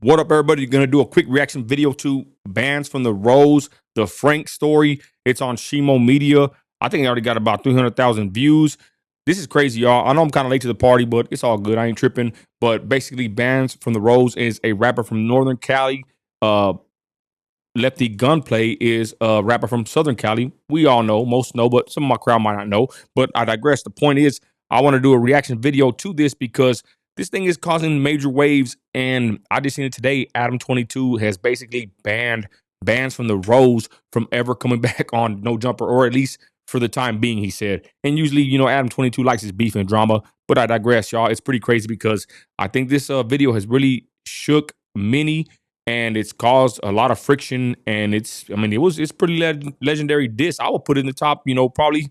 What up, everybody? Gonna do a quick reaction video to Bands from the Rose, the Frank story. It's on Shimo Media. I think it already got about 300,000 views. This is crazy, y'all. I know I'm kind of late to the party, but it's all good. I ain't tripping. But basically, Bands from the Rose is a rapper from Northern Cali. Lefty Gunplay is a rapper from Southern Cali. We all know, most know, but some of my crowd might not know. But I digress. The point is, I want to do a reaction video to this because this thing is causing major waves. And I just seen it today. Adam 22 has basically banned Bands from the Rose from ever coming back on No Jumper, or at least for the time being, he said. And usually, Adam 22 likes his beef and drama. But I digress, y'all. It's pretty crazy because I think this video has really shook many, and it's caused a lot of friction. And it's pretty legendary diss. I would put it in the top, probably,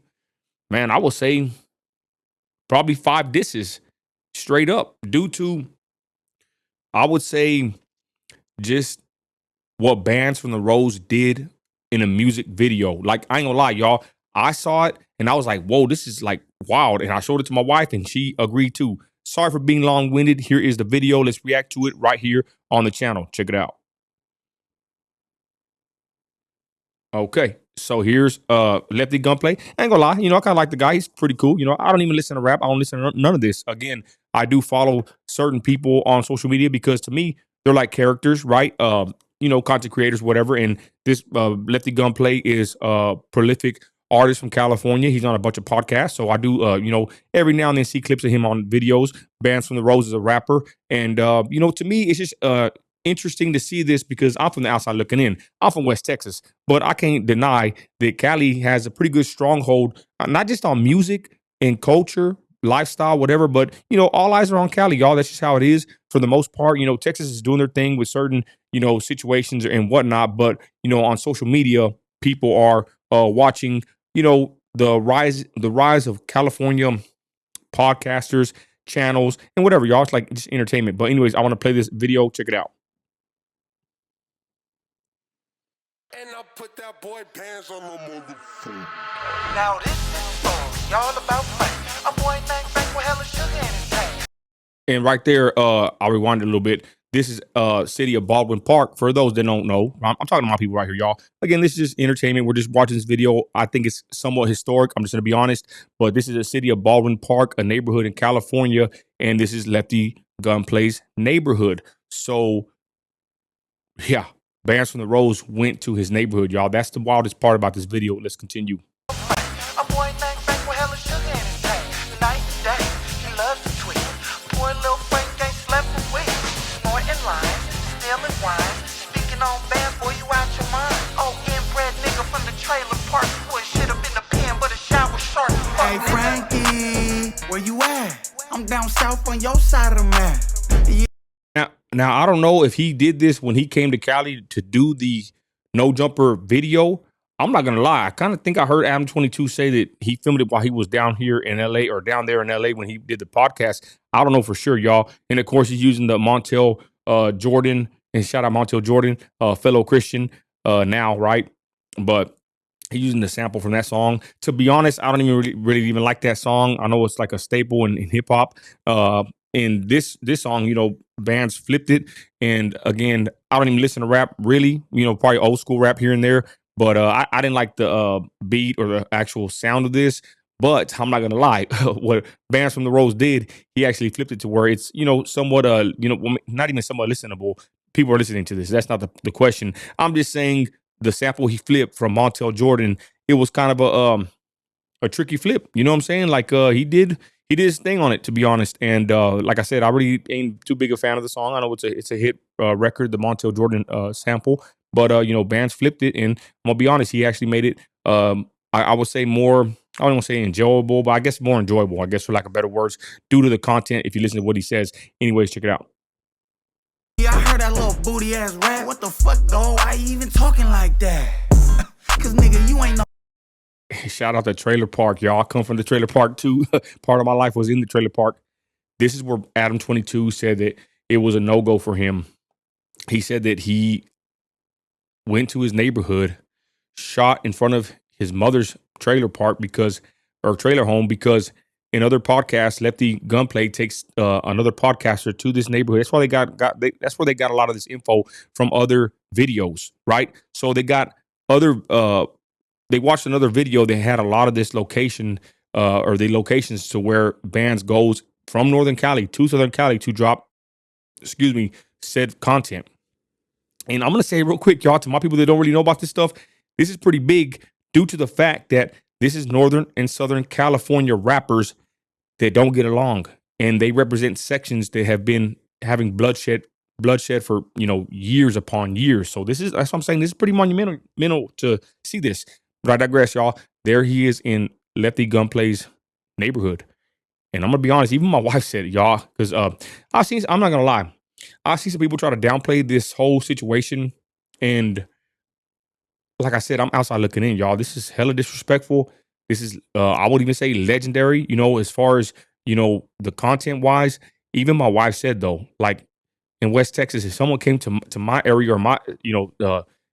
man, I would say probably 5 disses straight up, due to, I would say, just what Bands from the Rose did in a music video. Like, I ain't gonna lie, y'all, I saw it and I was like, whoa, this is like wild. And I showed it to my wife and she agreed too. Sorry for being long-winded. Here is the video. Let's react to it right here on the channel. Check it out. Okay, so here's Lefty Gunplay. I ain't gonna lie, I kind of like the guy. He's pretty cool. I don't even listen to rap. I don't listen to none of this. Again, I do follow certain people on social media because to me, they're like characters, right? Content creators, whatever. And this Lefty Gunplay is a prolific artist from California. He's on a bunch of podcasts. So I do, every now and then see clips of him on videos. Bands from the Rose is a rapper. And, to me, it's just interesting to see this because I'm from the outside looking in. I'm from West Texas, but I can't deny that Cali has a pretty good stronghold, not just on music and culture, lifestyle, whatever, but all eyes are on Cali, y'all. That's just how it is for the most part. Texas is doing their thing with certain, situations and whatnot, but on social media, people are watching, the rise of California podcasters, channels, and whatever, y'all. It's like just entertainment. But anyways, I want to play this video. Check it out. And I put that boy pants on my motherfucker. Now this is y'all about fight. A boy named Frank with hella sugar in his tank. And right there, I'll rewind it a little bit. This is city of Baldwin Park. For those that don't know, I'm talking to my people right here, y'all. Again, this is just entertainment. We're just watching this video. I think it's somewhat historic. I'm just going to be honest. But this is a city of Baldwin Park, a neighborhood in California. And this is Lefty Gunplay's neighborhood. So, yeah. Bands from the Rose went to his neighborhood, y'all. That's the wildest part about this video. Let's continue. A boy named Frank with hella sugar in his tank. Night and day, he loves to tweet. Poor little Frank ain't slept for weeks. Snorting lines, stealing wine. Speaking on bands, boy, you out your mind. Oh, inbred nigga from the trailer park. Put shit up in the pen, but a shot was short. Hey, Frankie, where you at? I'm down south on your side of the map. Yeah. Now, I don't know if he did this when he came to Cali to do the No Jumper video. I'm not going to lie. I kind of think I heard Adam 22 say that he filmed it while he was down here in LA, or down there in LA when he did the podcast. I don't know for sure, y'all. And of course, he's using the Montel Jordan, and shout out Montel Jordan, fellow Christian now, right? But he's using the sample from that song. To be honest, I don't even really even like that song. I know it's like a staple in hip hop. In this song, Bands flipped it. And again, I don't even listen to rap really, probably old school rap here and there. But I didn't like the beat or the actual sound of this. But I'm not gonna lie, what Bands from the Rose did, he actually flipped it to where it's, somewhat not even somewhat listenable. People are listening to this. That's not the question. I'm just saying the sample he flipped from Montel Jordan, it was kind of a tricky flip. You know what I'm saying? Like he did his thing on it, to be honest. And like I said, I really ain't too big a fan of the song. I know it's a hit record, the Montel Jordan sample, but Bands flipped it, and I'm gonna be honest, he actually made it. I would say more. I don't want to say enjoyable, but I guess more enjoyable. I guess for lack of better words, due to the content. If you listen to what he says, anyways, check it out. Yeah, I heard that little booty ass rap. What the fuck, though? Why you even talking like that? Cause nigga, you ain't no. Shout out to Trailer Park, y'all. I come from the Trailer Park too. Part of my life was in the Trailer Park. This is where Adam 22 said that it was a no-go for him. He said that he went to his neighborhood, shot in front of his mother's trailer park trailer home because in other podcasts, Lefty Gunplay takes another podcaster to this neighborhood. That's why that's where they got a lot of this info from other videos, right? So they got other they watched another video. They had a lot of this location or the locations to where bands goes from Northern Cali to Southern Cali to drop, said content. And I'm gonna say real quick, y'all, to my people that don't really know about this stuff, this is pretty big due to the fact that this is Northern and Southern California rappers that don't get along, and they represent sections that have been having bloodshed for years upon years. So that's what I'm saying. This is pretty monumental to see this. But I digress, y'all. There he is in Lefty Gunplay's neighborhood, and I'm gonna be honest. Even my wife said it, y'all, because I'm not gonna lie. I see some people try to downplay this whole situation, and like I said, I'm outside looking in, y'all. This is hella disrespectful. This is, I would even say legendary, as far as, the content wise. Even my wife said, though, like in West Texas, if someone came to my area or my,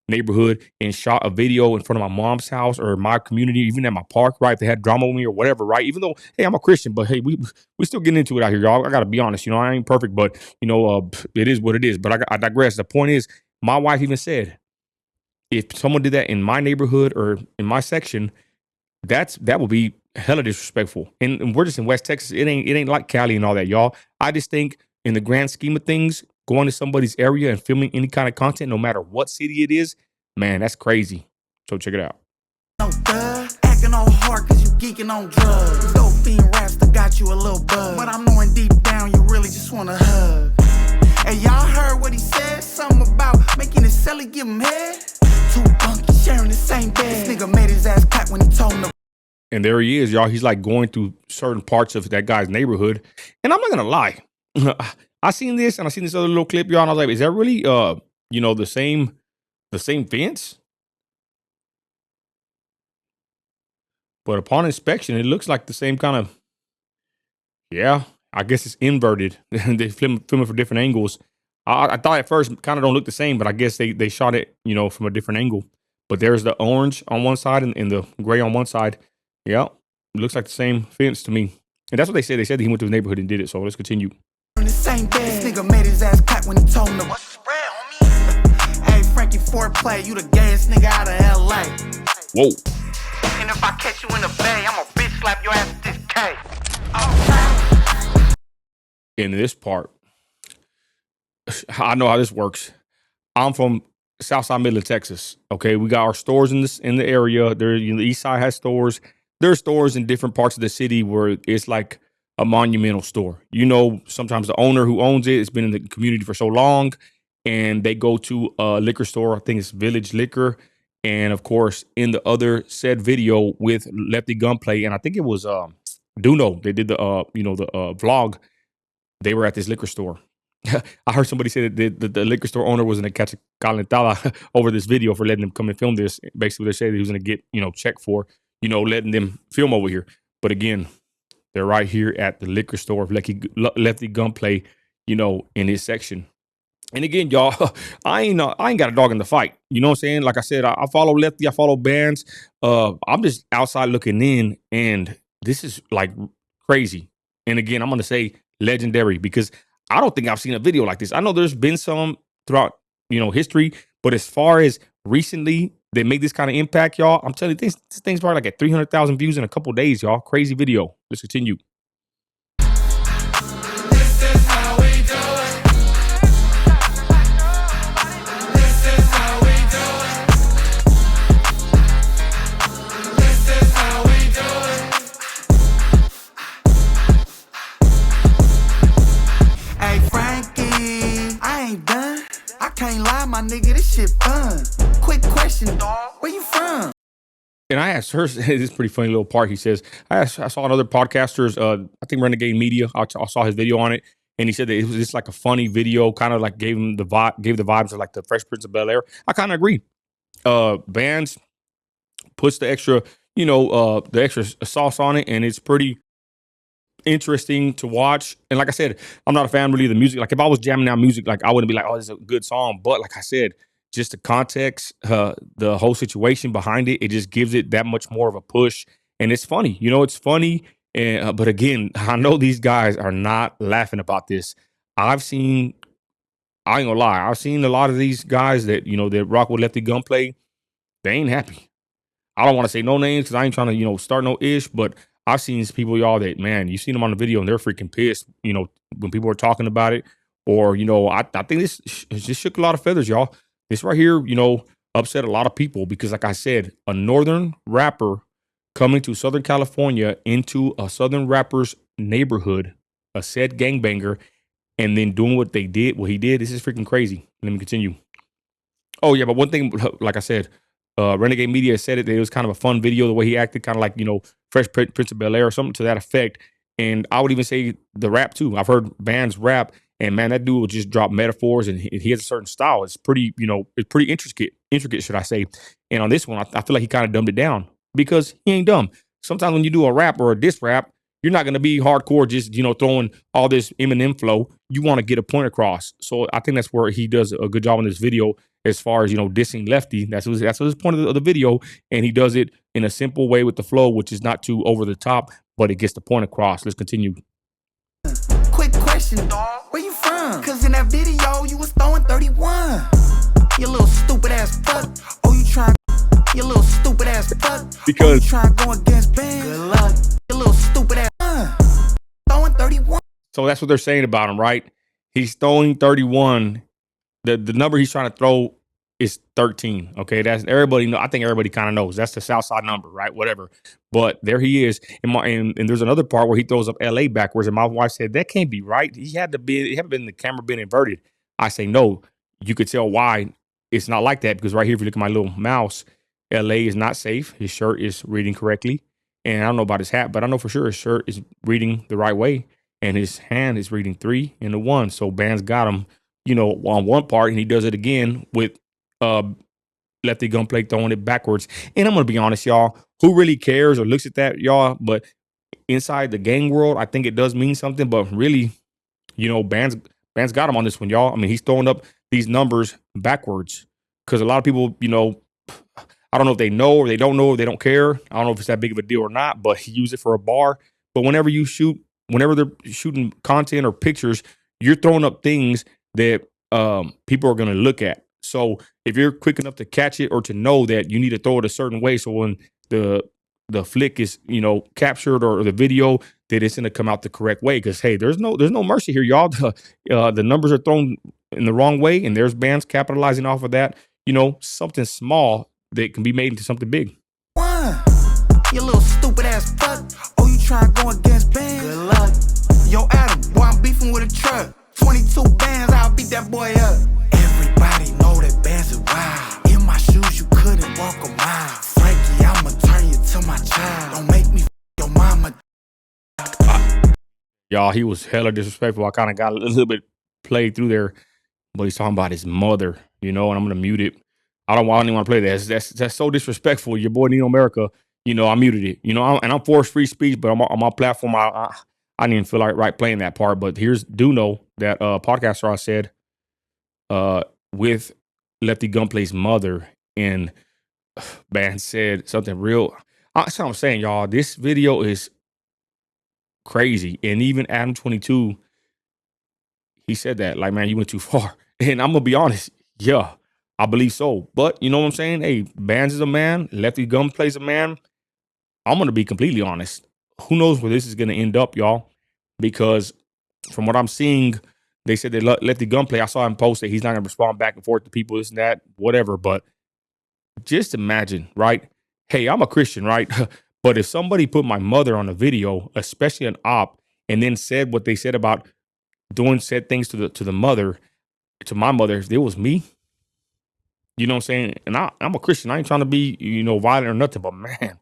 neighborhood and shot a video in front of my mom's house or my community, even at my park, right? If they had drama with me or whatever, right? Even though, hey, I'm a Christian, but hey, we still getting into it out here, y'all. I got to be honest, I ain't perfect, but, it is what it is. But I digress. The point is, my wife even said, if someone did that in my neighborhood or in my section, that would be hella disrespectful. And we're just in West Texas. It ain't like Cali and all that, y'all. I just think in the grand scheme of things, going to somebody's area and filming any kind of content, no matter what city it is, man, that's crazy. So check it out. No thug, acting all hard cause you geeking on drugs. Dope fiend raps that got you a little buzz. But I'm knowing deep down you really just wanna hug. Hey, y'all heard what he said? Something about making his celly give him head? Two bunkies sharing the same bed. This nigga made his ass clap when he told him to. And there he is, y'all. He's like going through certain parts of that guy's neighborhood. And I'm not gonna lie. I seen this and I seen this other little clip, y'all, and I was like, is that really the same fence? But upon inspection, it looks like the same kind of, yeah, I guess it's inverted. They film it from different angles. I thought at first kind of don't look the same, but I guess they shot it, from a different angle. But there's the orange on one side and the gray on one side. Yeah, it looks like the same fence to me. And that's what they said. They said that he went to the neighborhood and did it. So let's continue. In the same bed. This nigga made his ass clap when he told him to. What's the real, homie? Hey, Frankie Foreplay, you the gayest nigga out of LA. Whoa. And if I catch you in the bay, I'ma bitch slap your ass with this K. In this part, I know how this works. I'm from Southside middle of Texas. Okay, we got our stores in the area. There, the East Side has stores. There are stores in different parts of the city where it's like a monumental store. Sometimes the owner who owns it has been in the community for so long, and they go to a liquor store. I think it's Village Liquor. And of course, in the other said video with Lefty Gunplay, and I think it was Duno, they did the vlog. They were at this liquor store. I heard somebody say that the liquor store owner was going to catch a calentada over this video for letting them come and film this. Basically, they said he was going to get checked for letting them film over here. But again, they're right here at the liquor store of Lefty Gunplay, in his section. And again, y'all, I ain't got a dog in the fight. You know what I'm saying? Like I said, I follow Lefty, I follow bands. I'm just outside looking in, and this is like crazy. And again, I'm gonna say legendary because I don't think I've seen a video like this. I know there's been some throughout history, but as far as recently they made this kind of impact, y'all, I'm telling you, this thing's probably like at 300,000 views in a couple days, y'all. Crazy video. Let's continue. Can't lie, my nigga, this shit fun. Quick question, dog. Where you from? And I asked her, this is a pretty funny little part. He says, I saw another podcaster's, I think Renegade Media. I saw his video on it. And he said that it was just like a funny video, kind of like gave the vibes of like the Fresh Prince of Bel-Air. I kind of agree. Bands puts the extra, the extra sauce on it. And it's pretty interesting to watch. And like I said, I'm not a fan really of the music. Like if I was jamming out music, like I wouldn't be like, oh, this is a good song. But like I said, just the context, the whole situation behind it, it just gives it that much more of a push. And it's funny, it's funny. And but again, I know these guys are not laughing about this. I've seen, I ain't gonna lie, I've seen a lot of these guys that that rock with lefty gunplay. They ain't happy. I don't want to say no names because I ain't trying to start no ish, but I've seen these people, y'all, that man, you seen them on the video and they're freaking pissed. When people are talking about it, or I think this just shook a lot of feathers, y'all. This right here, upset a lot of people because, like I said, a northern rapper coming to Southern California into a southern rapper's neighborhood, a said gangbanger, and then doing what he did. This is freaking crazy. Let me continue. Oh yeah, but one thing, like I said, Renegade Media said it. That it was kind of a fun video, the way he acted, kind of like Fresh Prince of Bel Air or something to that effect. And I would even say the rap too. I've heard bands rap, and man, that dude will just drop metaphors, and he has a certain style. It's pretty, it's pretty intricate, should I say? And on this one, I feel like he kind of dumbed it down because he ain't dumb. Sometimes when you do a rap or a diss rap, you're not going to be hardcore, just throwing all this Eminem flow. You want to get a point across. So I think that's where he does a good job in this video, as far as dissing Lefty. That's his point of the video, and he does it in a simple way with the flow, which is not too over the top, but it gets the point across. Let's continue. Quick question, dog. Where you from? Cause in that video you was throwing 31. You little stupid ass fuck. Oh, you trying? You little stupid ass fuck. Because you trying to go against bands. Good luck. You little stupid ass throwing 31. So that's what they're saying about him, right? He's throwing 31. The number he's trying to throw is 13. Okay, that's everybody. I think everybody kind of knows that's the Southside number, right? Whatever. But there he is. And there's another part where he throws up LA backwards, and my wife said that can't be right. He had to be. It had been the camera been inverted. I say no. You could tell why it's not like that, because right here, if you look at my little mouse, LA is not safe. His shirt is reading correctly, and I don't know about his hat, but I know for sure his shirt is reading the right way, and his hand is reading 3 and a 1. So Band's got him, on one part, and he does it again with lefty gunplay throwing it backwards. And I'm gonna be honest, y'all, who really cares or looks at that, y'all? But inside the gang world, I think it does mean something. But really, Band's got him on this one, y'all. I mean, he's throwing up these numbers backwards because a lot of people, I don't know if they know or they don't know or they don't care. I don't know if it's that big of a deal or not, but he used it for a bar. But whenever they're shooting content or pictures, you're throwing up things that people are going to look at. So if you're quick enough to catch it or to know that you need to throw it a certain way, so when the flick is captured or the video, that it's going to come out the correct way. Because hey, there's no mercy here, y'all. The numbers are thrown in the wrong way, and there's bands capitalizing off of that. Something small that can be made into something big. You little stupid ass fuck. Oh, you trying to go against bands? Good luck. Yo, Adam, boy, I'm beefing with a truck. 22 bands, I'll beat that boy up. Everybody know that bands is wild. In my shoes, you couldn't walk a mile. Frankie, I'ma turn you to my child. Don't make me your mama. Y'all, he was hella disrespectful. I kind of got a little bit played through there, but he's talking about his mother, and I'm gonna mute it. I don't even want to play that. That's so disrespectful. Your boy Nino America, I muted it. And I'm for free speech, but on my platform, I didn't even feel like right playing that part. But do know that podcaster I said with Lefty Gunplay's mother, and Band said something real. That's what I'm saying, y'all. This video is crazy. And even Adam 22, he said that, like, man, you went too far. And I'm gonna be honest, yeah, I believe so. But you know what I'm saying? Hey, Bands is a man. Lefty Gunplay's a man. I'm gonna be completely honest. Who knows where this is gonna end up, y'all? Because from what I'm seeing, they said they Lefty Gunplay. I saw him post that he's not gonna respond back and forth to people, this and that, whatever. But just imagine, right? Hey, I'm a Christian, right? But if somebody put my mother on a video, especially an op, and then said what they said about doing said things to the mother, to my mother, if it was me, you know what I'm saying? And I'm a Christian. I ain't trying to be, violent or nothing, but man,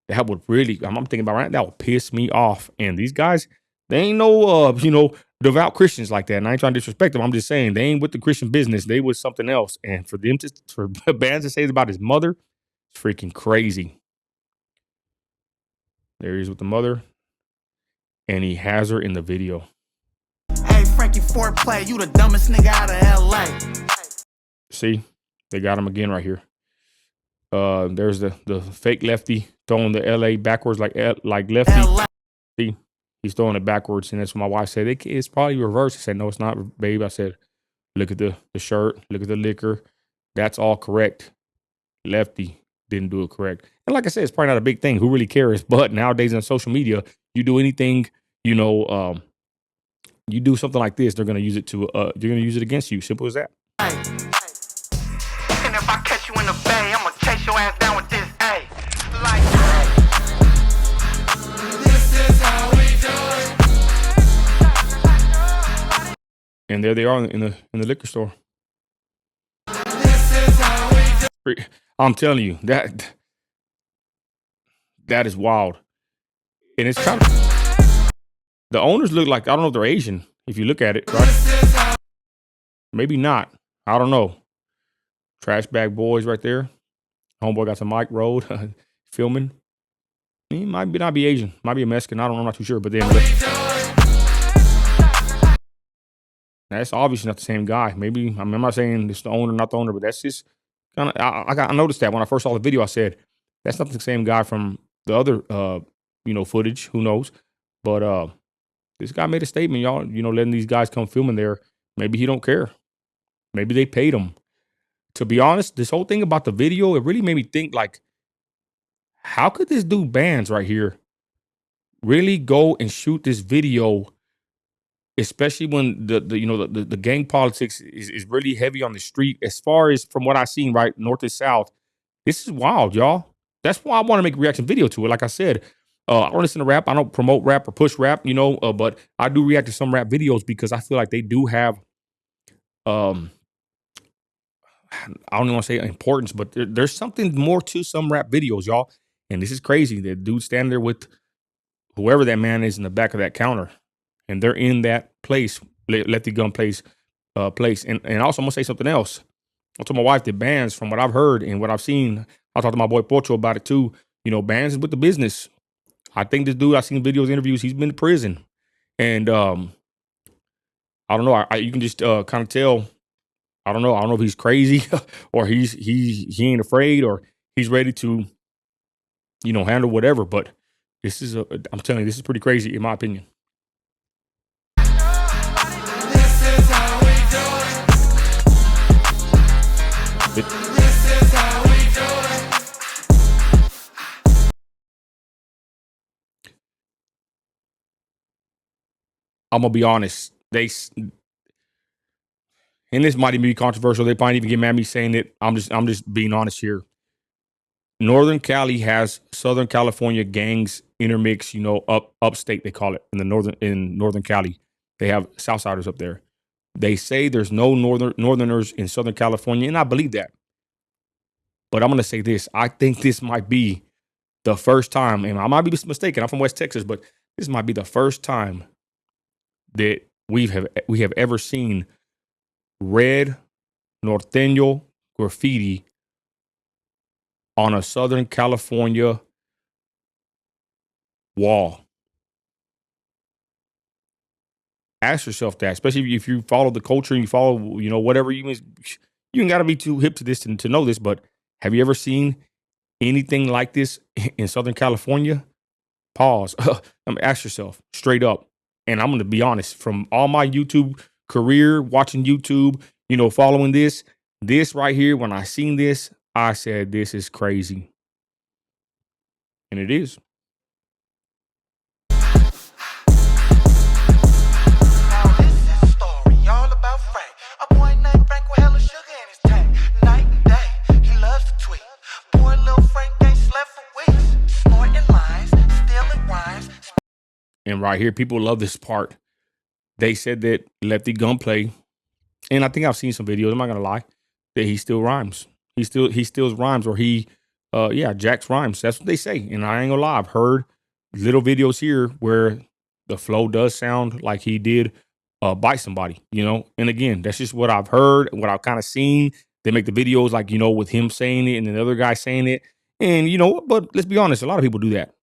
that would really, I'm thinking about right now, that would piss me off. And these guys, they ain't no, devout Christians like that. And I ain't trying to disrespect them. I'm just saying they ain't with the Christian business. They with something else. And for Bands to say about his mother, it's freaking crazy. There he is with the mother, and he has her in the video. Hey, Frankie Foreplay, you the dumbest nigga out of LA. See, they got him again right here. There's the fake Lefty throwing the LA backwards like Lefty. See, he's throwing it backwards, and that's what my wife said. It's probably reversed. I said, no, it's not, babe. I said, look at the shirt, look at the liquor. That's all correct. Lefty didn't do it correct. And like I said, it's probably not a big thing. Who really cares? But nowadays on social media, you do anything, you know, you do something like this, they're gonna use it to you're gonna use it against you. Simple as that. And if I catch you in the bay, I'ma chase your ass down with this A. Like, this is how we do it. And there they are in the liquor store. This is how we do it. I'm telling you, that is wild. And it's kind of, the owners look like, I don't know if they're Asian, if you look at it, right? Maybe not. I don't know. Trash bag boys right there. Homeboy got some mic rolled, filming. He might not be Asian. Might be a Mexican. I don't know. I'm not too sure. But then that's obviously not the same guy. Maybe, I'm not saying it's the owner, not the owner, but that's just kind of, I noticed that when I first saw the video. I said, that's not the same guy from the other, footage. Who knows? But this guy made a statement, y'all, letting these guys come filming there. Maybe he don't care. Maybe they paid him. To be honest, this whole thing about the video, it really made me think, like, how could this dude Bands right here really go and shoot this video, especially when the gang politics is really heavy on the street, as far as from what I've seen, right, north and south. This is wild, y'all. That's why I want to make a reaction video to it. Like I said, I don't listen to rap. I don't promote rap or push rap, but I do react to some rap videos because I feel like they do have, I don't even want to say importance, but there's something more to some rap videos, y'all. And this is crazy. The dude standing there with whoever that man is in the back of that counter, and they're in that place, Lefty Gun place. And also, I'm gonna say something else. I told my wife that Bands, from what I've heard and what I've seen, I talked to my boy Patriot about it too. Bands is with the business. I think this dude, I've seen videos, interviews, he's been to prison. And I don't know. You can just kind of tell. I don't know if he's crazy or he ain't afraid or he's ready to, handle whatever. But this is I'm telling you, this is pretty crazy in my opinion. This is how we do it. This is how we do it. I'm gonna be honest. And this might even be controversial. They might even get mad at me saying it. I'm just being honest here. Northern Cali has Southern California gangs intermix, upstate they call it in Northern Cali. They have Southsiders up there. They say there's no Northerners in Southern California, and I believe that. But I'm gonna say this. I think this might be the first time, and I might be mistaken. I'm from West Texas, but this might be the first time that we have ever seen red norteño graffiti on a Southern California wall. Ask yourself that, especially if you follow the culture and you follow, whatever you ain't got to be too hip to this to know this, but have you ever seen anything like this in Southern California? Pause. Ask yourself straight up. And I'm going to be honest, from all my YouTube career, watching YouTube, following this right here, when I seen this, I said, this is crazy. And it is. Now this is a story all about Frank. A boy named Frank with hella sugar in his tank. Night and day, he loves to tweet. Poor little Frank ain't slept for weeks. Snorting lines, stealing rhymes. And right here, people love this part. They said that Lefty Gunplay, and I think I've seen some videos, I'm not gonna lie, that he still rhymes. He steals rhymes, or he jacks rhymes. That's what they say. And I ain't gonna lie, I've heard little videos here where the flow does sound like he did bite somebody, And again, that's just what I've heard, what I've kind of seen. They make the videos like, with him saying it and the other guy saying it. And but let's be honest, a lot of people do that.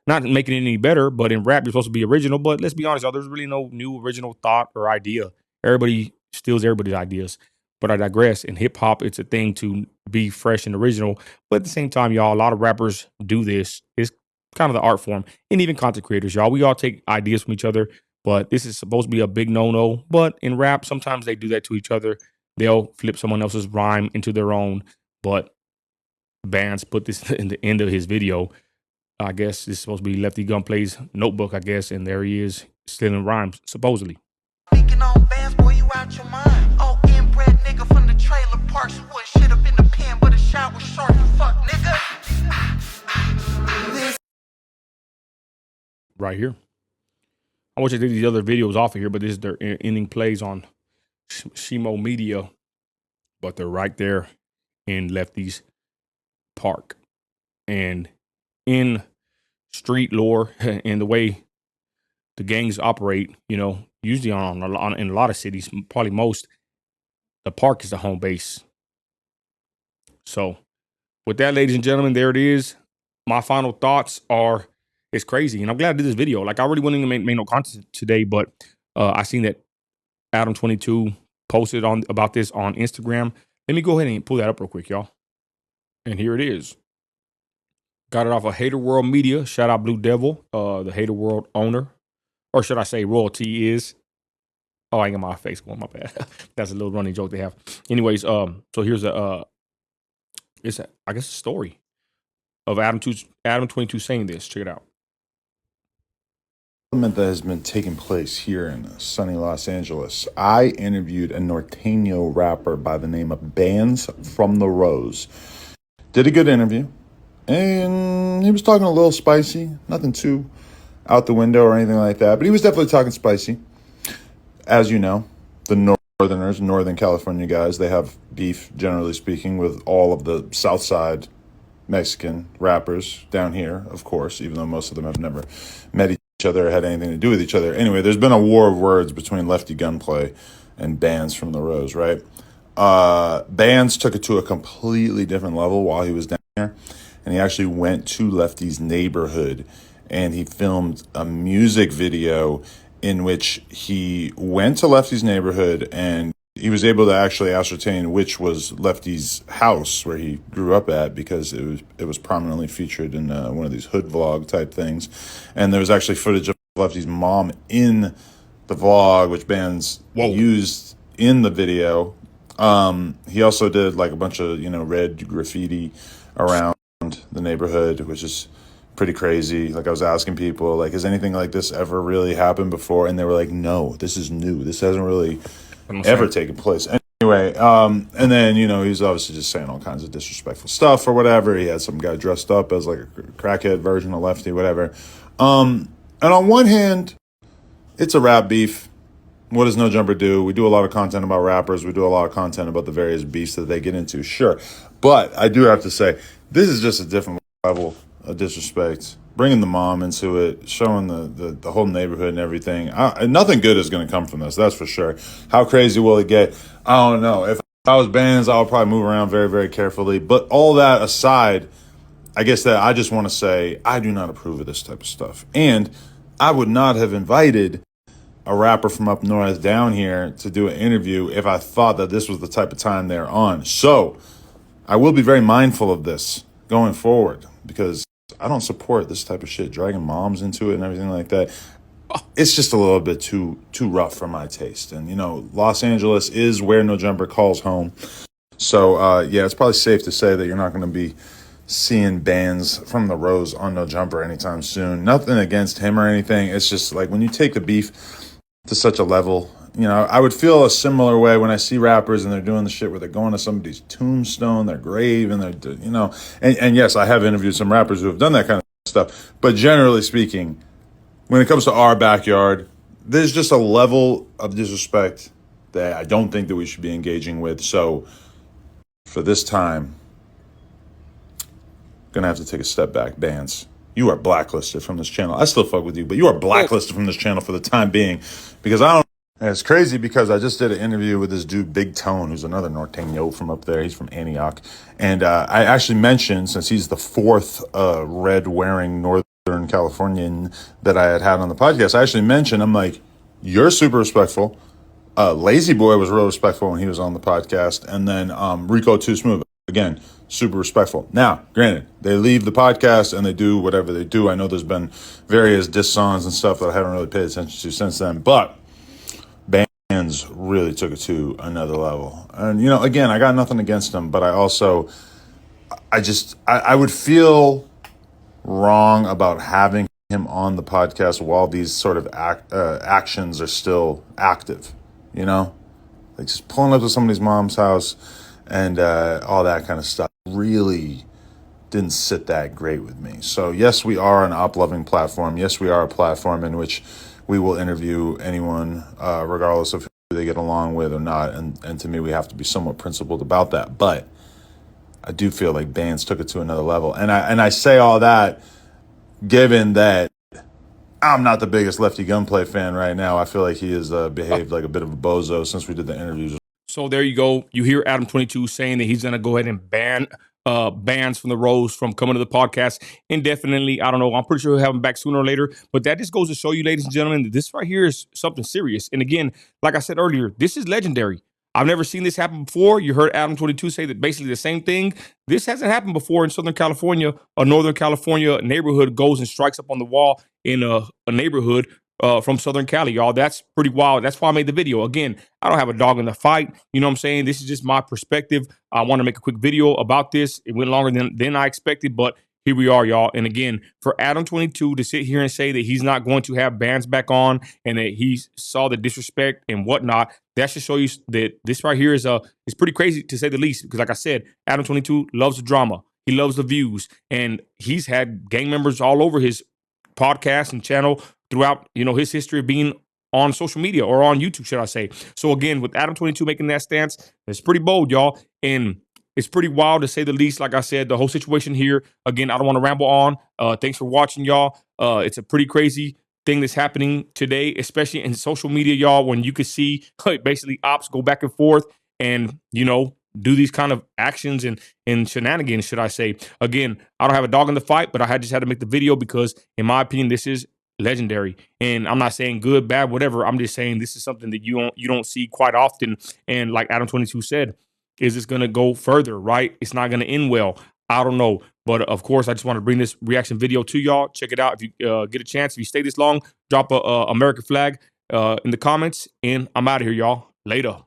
Not making it any better, but in rap, you're supposed to be original. But let's be honest, y'all, there's really no new original thought or idea. Everybody steals everybody's ideas. But I digress. In hip hop, it's a thing to be fresh and original. But at the same time, y'all, a lot of rappers do this. It's kind of the art form, and even content creators, y'all. We all take ideas from each other, but this is supposed to be a big no-no. But in rap, sometimes they do that to each other. They'll flip someone else's rhyme into their own. But Bands put this in the end of his video. I guess this is supposed to be Lefty Gunplay's notebook, I guess, and there he is stealing rhymes, supposedly. Speaking on bands, boy, you out your mind. Oh, inbred nigga from the trailer parks. Wood shit up in the pen, but a shot was short. You fuck nigga. Right here. I wish I did these other videos off of here, but this is their ending plays on Shimo Media. But they're right there in Lefty's park. And in street lore and the way the gangs operate, you know, usually in a lot of cities, probably most, the park is the home base. So with that, ladies and gentlemen, there it is. My final thoughts are, it's crazy. And I'm glad I did this video. Like, I really wouldn't even make no content today, but I seen that Adam22 posted about this on Instagram. Let me go ahead and pull that up real quick, y'all. And here it is. Got it off of Hater World Media. Shout out Blue Devil, the Hater World owner. Or should I say royalty is. Oh, I ain't got my face going, my bad. That's a little running joke they have. Anyways, so here's I guess a story of Adam22 saying this. Check it out. That has been taking place here in sunny Los Angeles. I interviewed a Norteño rapper by the name of Bands from the Rose. Did a good interview, and he was talking a little spicy, nothing too out the window or anything like that, but he was definitely talking spicy. As you know, the Northerners, Northern California guys, they have beef, generally speaking, with all of the South Side Mexican rappers down here, of course, even though most of them have never met each other or had anything to do with each other. Anyway, there's been a war of words between Lefty Gunplay and Bands from the Rose, right? Bands took it to a completely different level while he was down here, and he actually went to Lefty's neighborhood, and he filmed a music video in which he went to Lefty's neighborhood, and he was able to actually ascertain which was Lefty's house where he grew up at, because it was prominently featured in one of these hood vlog type things. And there was actually footage of Lefty's mom in the vlog, which Bands used in the video. He also did like a bunch of, red graffiti around the neighborhood, which is pretty crazy. Like, I was asking people, like, has anything like this ever really happened before? And they were like, no, this is new. This hasn't really ever taken place. Anyway, and then, he's obviously just saying all kinds of disrespectful stuff or whatever. He had some guy dressed up as like a crackhead version of Lefty, whatever. And on one hand, it's a rap beef. What does No Jumper do? We do a lot of content about rappers. We do a lot of content about the various beefs that they get into. Sure. But I do have to say, this is just a different level of disrespect. Bringing the mom into it, showing the whole neighborhood and everything. Nothing good is going to come from this, that's for sure. How crazy will it get? I don't know. If I was Bands, I would probably move around very, very carefully. But all that aside, I guess that I just want to say I do not approve of this type of stuff. And I would not have invited a rapper from up north down here to do an interview if I thought that this was the type of time they're on. So I will be very mindful of this going forward, because I don't support this type of shit, dragging moms into it and everything like that. It's just a little bit too rough for my taste. And, Los Angeles is where No Jumper calls home. So, yeah, it's probably safe to say that you're not going to be seeing Bands from the Rose on No Jumper anytime soon. Nothing against him or anything. It's just like when you take the beef to such a level, I would feel a similar way when I see rappers and they're doing the shit where they're going to somebody's tombstone, their grave, and they're, and yes, I have interviewed some rappers who have done that kind of stuff. But generally speaking, when it comes to our backyard, there's just a level of disrespect that I don't think that we should be engaging with. So for this time, gonna have to take a step back. Bands, you are blacklisted from this channel. I still fuck with you, but you are blacklisted from this channel for the time being, because I don't. And it's crazy because I just did an interview with this dude, Big Tone, who's another Norteño from up there. He's from Antioch. And I actually mentioned, since he's the fourth red-wearing Northern Californian that I had on the podcast, I actually mentioned, I'm like, you're super respectful. Lazy Boy was real respectful when he was on the podcast. And then Rico Too Smooth. Again, super respectful. Now, granted, they leave the podcast and they do whatever they do. I know there's been various diss songs and stuff that I haven't really paid attention to since then, but Bands really took it to another level. And, you know, again, I got nothing against them, but I would feel wrong about having him on the podcast while these sort of actions are still active, you know? Like just pulling up to somebody's mom's house and all that kind of stuff really didn't sit that great with me. So yes, we are an op-loving platform. Yes, we are a platform in which we will interview anyone, regardless of who they get along with or not. And to me, we have to be somewhat principled about that. But I do feel like Bands took it to another level. And I say all that given that I'm not the biggest Lefty Gunplay fan right now. I feel like he has behaved like a bit of a bozo since we did the interviews. So there you go. You hear Adam 22 saying that he's going to go ahead and ban Bands from the Rose from coming to the podcast indefinitely. I don't know. I'm pretty sure he'll have him back sooner or later. But that just goes to show you, ladies and gentlemen, that this right here is something serious. And again, like I said earlier, this is legendary. I've never seen this happen before. You heard Adam 22 say that basically the same thing. This hasn't happened before in Southern California. A Northern California neighborhood goes and strikes up on the wall in a neighborhood from Southern Cali, y'all. That's pretty wild. That's why I made the video. Again, I don't have a dog in the fight. You know what I'm saying? This is just my perspective. I want to make a quick video about this. It went longer than I expected, but here we are, y'all. And again, for Adam 22 to sit here and say that he's not going to have Bands back on and that he saw the disrespect and whatnot, that should show you that this right here is pretty crazy to say the least. Because like I said, Adam 22 loves the drama. He loves the views. And he's had gang members all over his podcast and channel throughout, you know, his history of being on social media or on YouTube, should I say. So again, with Adam 22 making that stance, it's pretty bold, y'all. And it's pretty wild to say the least. Like I said, the whole situation here, again, I don't want to ramble on. Thanks for watching, y'all. It's a pretty crazy thing that's happening today, especially in social media, y'all, when you could see basically ops go back and forth and, you know, do these kind of actions and shenanigans, should I say. Again, I don't have a dog in the fight, but I just had to make the video because, in my opinion, this is legendary. And I'm not saying good, bad, whatever. I'm just saying this is something that you don't see quite often. And like Adam 22 said, is this going to go further, right? It's not going to end well. I don't know. But of course, I just want to bring this reaction video to y'all. Check it out. If you get a chance, if you stay this long, drop a American flag in the comments. And I'm out of here, y'all. Later.